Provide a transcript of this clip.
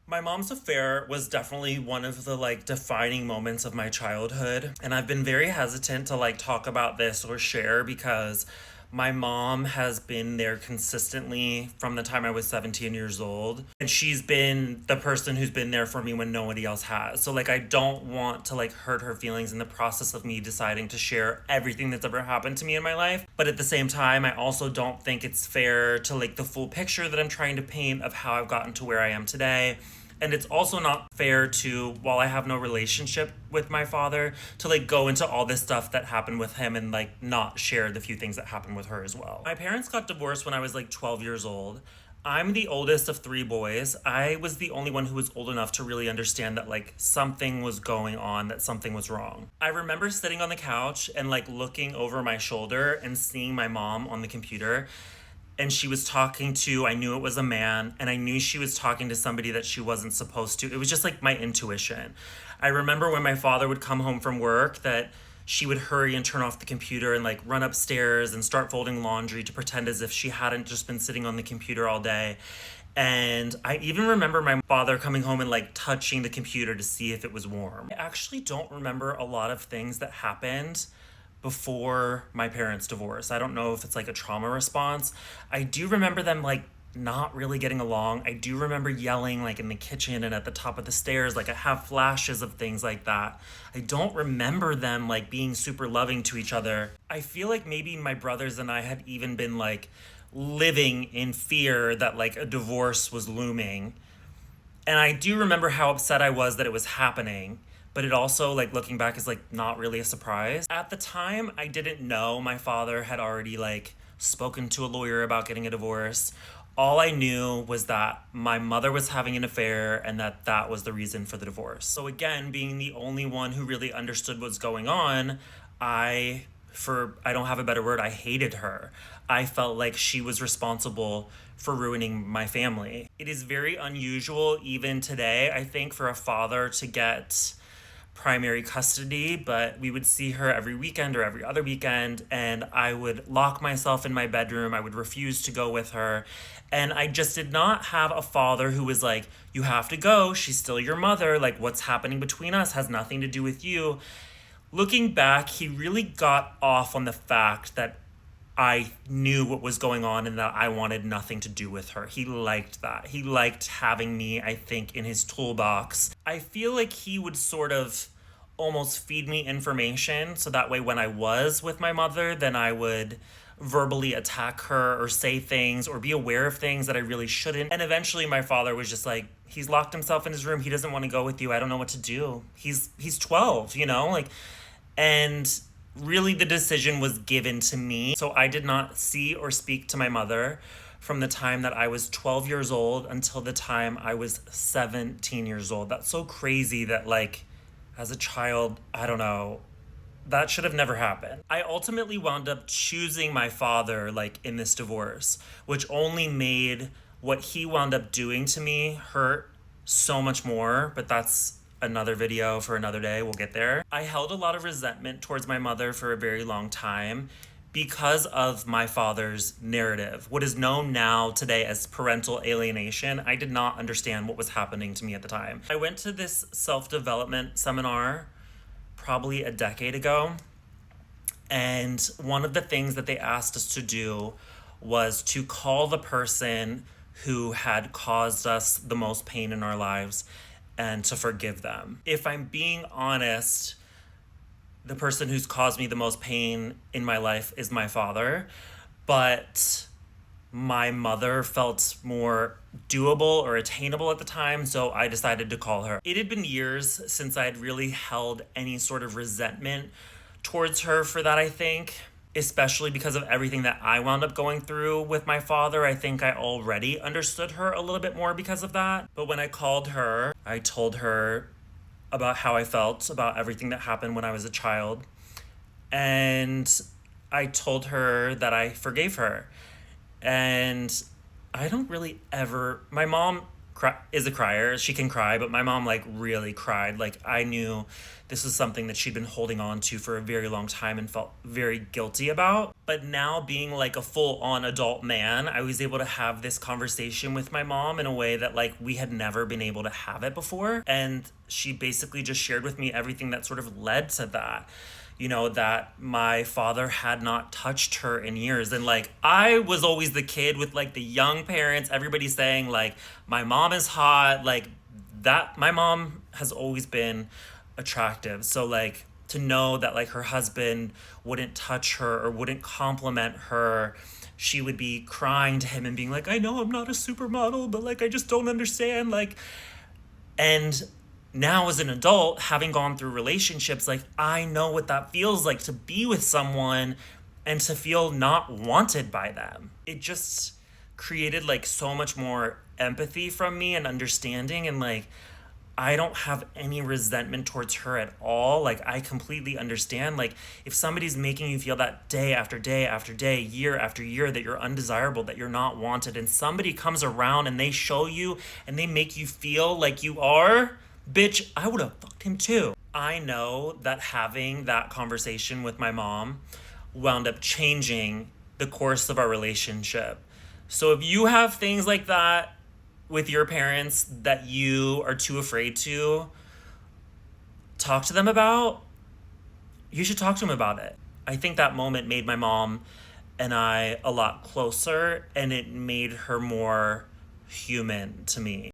My mom's affair was definitely one of the like defining moments of my childhood, and I've been very hesitant to like talk about this or share because my mom has been there consistently from the time I was 17 years old, and she's been the person who's been there for me when nobody else has. So like I don't want to like hurt her feelings in the process of me deciding to share everything that's ever happened to me in my life. But at the same time, I also don't think it's fair to like the full picture that I'm trying to paint of how I've gotten to where I am today. And it's also not fair to, while I have no relationship with my father, to like go into all this stuff that happened with him and like not share the few things that happened with her as well. My parents got divorced when I was like 12 years old. I'm the oldest of three boys. I was the only one who was old enough to really understand that like something was going on, that something was wrong. I remember sitting on the couch and like looking over my shoulder and seeing my mom on the computer, and she was talking to, I knew it was a man, and I knew she was talking to somebody that she wasn't supposed to. It was just like my intuition. I remember when my father would come home from work that she would hurry and turn off the computer and like run upstairs and start folding laundry to pretend as if she hadn't just been sitting on the computer all day. And I even remember my father coming home and like touching the computer to see if it was warm. I actually don't remember a lot of things that happened before my parents' divorce. I don't know if it's like a trauma response. I do remember them like not really getting along. I do remember yelling like in the kitchen and at the top of the stairs. Like I have flashes of things like that. I don't remember them like being super loving to each other. I feel like maybe my brothers and I had even been like living in fear that like a divorce was looming. And I do remember how upset I was that it was happening, but it also, like, looking back, is like not really a surprise. At the time, I didn't know my father had already like spoken to a lawyer about getting a divorce. All I knew was that my mother was having an affair and that that was the reason for the divorce. So again, being the only one who really understood what's going on, I don't have a better word, I hated her. I felt like she was responsible for ruining my family. It is very unusual, even today, I think, for a father to get primary custody, but we would see her every weekend or every other weekend, and I would lock myself in my bedroom. I would refuse to go with her. And I just did not have a father who was like, you have to go. She's still your mother. Like, what's happening between us has nothing to do with you. Looking back, he really got off on the fact that I knew what was going on and that I wanted nothing to do with her. He liked that. He liked having me, I think, in his toolbox. I feel like he would sort of almost feed me information so that way when I was with my mother, then I would verbally attack her or say things or be aware of things that I really shouldn't. And eventually my father was just like, he's locked himself in his room. He doesn't want to go with you. I don't know what to do. He's 12, you know? Like, and really the decision was given to me. So I did not see or speak to my mother from the time that I was 12 years old until the time I was 17 years old. That's so crazy that like as a child, I don't know, that should have never happened. I ultimately wound up choosing my father like in this divorce, which only made what he wound up doing to me hurt so much more, but that's another video for another day. We'll get there. I held a lot of resentment towards my mother for a very long time because of my father's narrative. What is known now today as parental alienation, I did not understand what was happening to me at the time. I went to this self-development seminar probably a decade ago, and one of the things that they asked us to do was to call the person who had caused us the most pain in our lives and to forgive them. If I'm being honest, the person who's caused me the most pain in my life is my father, but my mother felt more doable or attainable at the time, so I decided to call her. It had been years since I had really held any sort of resentment towards her for that, I think, especially because of everything that I wound up going through with my father. I think I already understood her a little bit more because of that. But when I called her, I told her about how I felt about everything that happened when I was a child. And I told her that I forgave her. And I don't really ever... My mom is a crier. She can cry, but my mom like really cried. Like I knew this was something that she'd been holding on to for a very long time and felt very guilty about. But now being like a full on adult man, I was able to have this conversation with my mom in a way that like we had never been able to have it before. And she basically just shared with me everything that sort of led to that. You know, that my father had not touched her in years. And like, I was always the kid with like the young parents, everybody saying, like, my mom is hot. Like, that, my mom has always been attractive. So, like, to know that like her husband wouldn't touch her or wouldn't compliment her, she would be crying to him and being like, I know I'm not a supermodel, but like, I just don't understand. Like, and now as an adult, having gone through relationships, like I know what that feels like to be with someone and to feel not wanted by them. It just created like so much more empathy from me and understanding, and like I don't have any resentment towards her at all. Like I completely understand, like if somebody's making you feel that day after day after day, year after year, that you're undesirable, that you're not wanted, and somebody comes around and they show you and they make you feel like you are, bitch, I would have fucked him too. I know that having that conversation with my mom wound up changing the course of our relationship. So if you have things like that with your parents that you are too afraid to talk to them about, you should talk to them about it. I think that moment made my mom and I a lot closer, and it made her more human to me.